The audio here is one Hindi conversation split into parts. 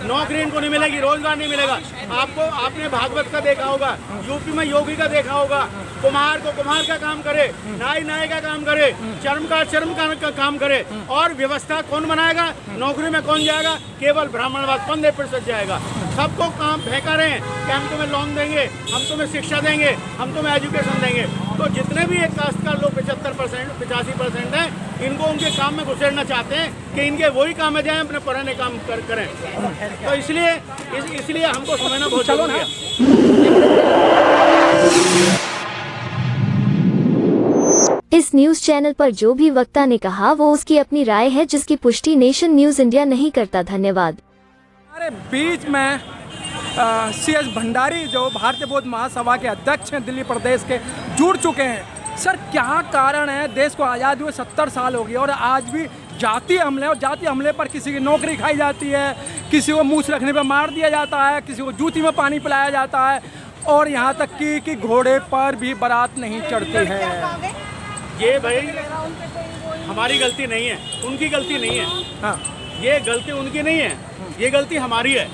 नौकरी इनको नहीं मिलेगी, रोजगार नहीं मिलेगा। आपने भागवत का देखा होगा, यूपी में योगी का देखा होगा, कुम्हार को कुम्हार का काम करे, नाई का काम करे, चर्म का काम करे, और व्यवस्था कौन बनाएगा? नौकरी में कौन जाएगा? केवल ब्राह्मणवाद 15% जाएगा। सबको काम फेंका रहे हैं कि हम तुम्हें लोन देंगे, हम तुम्हें शिक्षा देंगे, हम तुम्हें एजुकेशन देंगे। तो जितने भी एक कास्ट का लोग 75% 85% हैं, इनको उनके काम में घुसेड़ना चाहते हैं कि इनके वही काम में जाएं, अपने पुराने काम करें। तो इसलिए हमको समझना बहुत जरूरी है। इस न्यूज चैनल पर जो भी वक्ता ने कहा वो उसकी अपनी राय है, जिसकी पुष्टि नेशन न्यूज इंडिया नहीं करता। धन्यवाद। हमारे बीच में CS भंडारी जो भारतीय बौद्ध महासभा के अध्यक्ष हैं दिल्ली प्रदेश के, जुड़ चुके हैं। सर, क्या कारण है? देश को आज़ादी हुए 70 साल हो गए और आज भी जातीय हमले, और जातीय हमले पर किसी की नौकरी खाई जाती है, किसी को मूछ रखने पर मार दिया जाता है, किसी को जूती में पानी पिलाया जाता है, और यहाँ तक कि घोड़े पर भी बारात नहीं चढ़ती है। ये भाई हमारी गलती नहीं है, उनकी गलती नहीं है। हाँ, ये गलती उनकी नहीं है, ये गलती हमारी है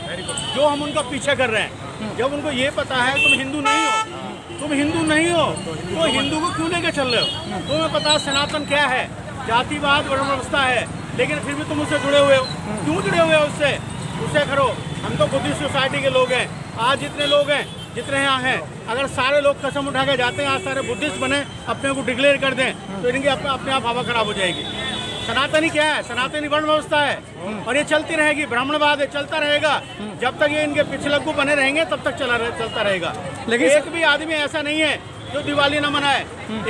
जो हम उनका पीछे कर रहे हैं। जब उनको ये पता है तुम हिंदू नहीं हो तो हिंदू को क्यों लेके चल रहे हो? तुम्हें पता है सनातन क्या है, जातिवाद वर्ण व्यवस्था है, लेकिन फिर भी तुम उससे जुड़े हुए हो। क्यों जुड़े हुए हो उससे करो। हम तो बुद्धिस्ट सोसाइटी के लोग हैं। आज जितने लोग हैं, जितने यहाँ हैं, अगर सारे लोग कसम उठा के जाते हैं आज सारे बुद्धिस्ट बने, अपने को डिक्लेयर कर दें, तो इनकी अपने आप हवा खराब हो जाएगी। सनातनी क्या है? सनातनी वर्ण व्यवस्था है, और ये चलती रहेगी। ब्राह्मणवाद है, चलता रहेगा। जब तक ये इनके पिछलग्गू बने रहेंगे तब तक चलता रहेगा। लेकिन एक भी आदमी ऐसा नहीं है जो दिवाली ना मनाए,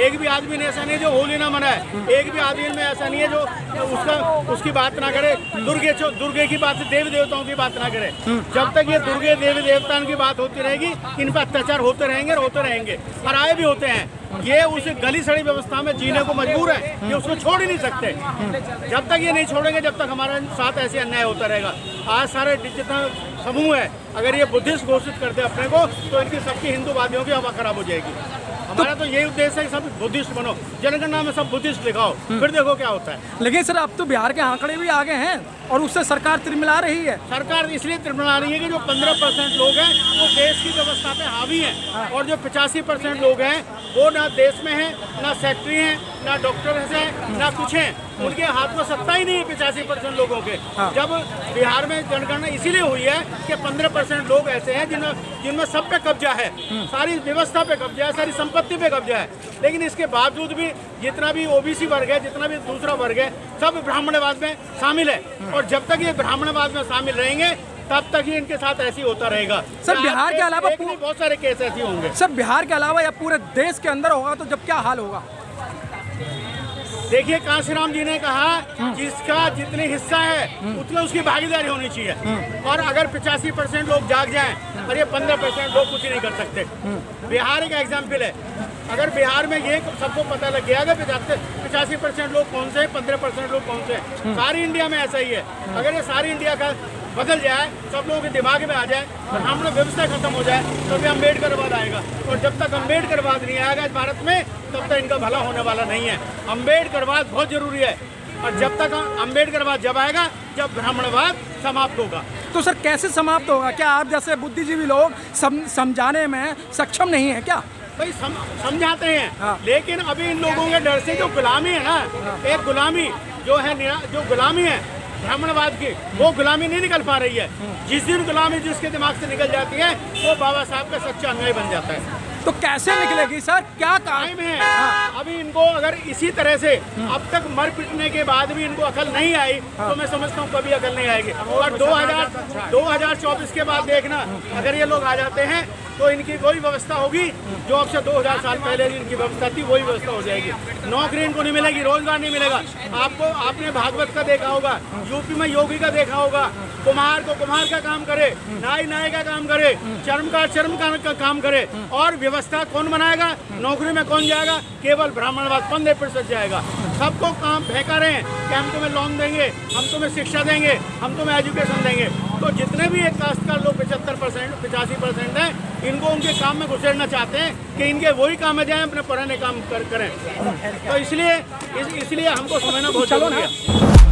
एक भी आदमी ऐसा नहीं है जो होली ना मनाए, एक भी आदमी में ऐसा नहीं है जो उसकी बात ना करे, दुर्गे की बात, देवी देवताओं की बात ना करे। जब तक ये दुर्गे देवी देवताओं की बात होती रहेगी, इन पर अत्याचार होते रहेंगे और आए भी होते हैं। ये उस गली सड़ी व्यवस्था में जीने को मजबूर है, ये उसको छोड़ ही नहीं सकते। जब तक ये नहीं छोड़ेंगे, जब तक हमारे साथ ऐसे अन्याय होता रहेगा। आज सारे जितना समूह है, अगर ये बुद्धिस्ट घोषित करते अपने को, तो इनकी सबकी हिंदूवादियों की हवा खराब हो जाएगी। हमारा तो यही उद्देश्य है कि सब बुद्धिस्ट बनो, जनगणना में सब बुद्धिस्ट लिखाओ, फिर देखो क्या होता है। लेकिन सर, अब तो बिहार के आंकड़े भी आगे हैं और उससे सरकार तिरमिला रही है। सरकार इसलिए तिरमिला रही है कि जो 15% लोग हैं वो देश की व्यवस्था पे हावी हैं, और जो 85% लोग हैं वो ना देश में हैं, ना सेक्रेटरी हैं, ना डॉक्टर हैं, ना कुछ हैं। उनके हाथ में सत्ता ही नहीं है 85% लोगों के। जब बिहार में जनगणना इसीलिए हुई है कि 15% लोग ऐसे हैं जिनमें सब पे कब्जा है, सारी व्यवस्था पे कब्जा है, सारी संपत्ति पे कब्जा है। लेकिन इसके बावजूद भी जितना भी OBC वर्ग है, जितना भी दूसरा वर्ग है, सब ब्राह्मणवाद में शामिल है। और जब तक ये ब्राह्मणवाद में शामिल रहेंगे तब तक ही इनके साथ ऐसे ही होता रहेगा। सर, बिहार के अलावा बहुत सारे केस ऐसे होंगे। सर, बिहार के अलावा या पूरे देश के अंदर होगा तो जब क्या हाल होगा? देखिए, कांशीराम जी ने कहा जिसका जितनी हिस्सा है उतनी उसकी भागीदारी होनी चाहिए, और अगर 85% लोग जाग जाएं और ये 15% लोग कुछ नहीं कर सकते। बिहार एक एग्जाम्पल है। अगर बिहार में ये सबको पता लग गया कि 85% लोग कौन से हैं, 15% लोग कौन से हैं, सारी इंडिया में ऐसा ही है। अगर ये सारी इंडिया का बदल जाए, सब लोगों के दिमाग में आ जाए, और हम लोग व्यवस्था खत्म हो जाए, तो भी अम्बेडकरवाद आएगा। और जब तक अम्बेडकरवाद नहीं आएगा इस भारत में, तब तक इनका भला होने वाला नहीं है। अम्बेडकरवाद बहुत जरूरी है, और जब तक अम्बेडकरवाद जब आएगा, जब ब्राह्मणवाद समाप्त होगा। तो सर, कैसे समाप्त होगा? क्या आप जैसे बुद्धिजीवी लोग समझाने में सक्षम नहीं है क्या? भाई समझाते हैं, लेकिन अभी इन लोगों के डर से जो गुलामी है ना, एक गुलामी जो गुलामी है ब्राह्मणवाद की, वो गुलामी नहीं निकल पा रही है। जिस दिन गुलामी जिसके दिमाग से निकल जाती है, वो बाबा साहब का सच्चा अनुयायी बन जाता है। तो कैसे निकलेगी सर? क्या टाइम है? अभी इनको अगर इसी तरह से अब तक मर पिटने के बाद भी इनको अकल नहीं आई, तो मैं समझता हूँ कभी अकल नहीं आएगी। और 2024 के बाद देखना, अगर ये लोग आ जाते हैं तो इनकी वही व्यवस्था होगी जो अब से 2000 साल पहले इनकी व्यवस्था थी, वही व्यवस्था हो जाएगी। नौकरी इनको नहीं मिलेगी, रोजगार नहीं मिलेगा। आपने भागवत का देखा होगा, यूपी में योगी का देखा होगा, कुम्हार को कुम्हार का काम करे, नाई का काम करे, चर्म का काम करे, और व्यवस्था कौन बनाएगा? नौकरी में कौन जाएगा? केवल ब्राह्मणवाद 15% जाएगा। सबको काम फेंका रहे हैं कि हम तुम्हें लोन देंगे, हम तुम्हें शिक्षा देंगे, हम तुम्हें एजुकेशन देंगे। तो जितने भी एक कास्ट का लोग 75% 85% हैं, इनको उनके काम में घुसेड़ना चाहते हैं कि इनके वही काम में जाएं, अपने पुराने काम करें। तो इसलिए हमको समझना बहुत जरूरी है।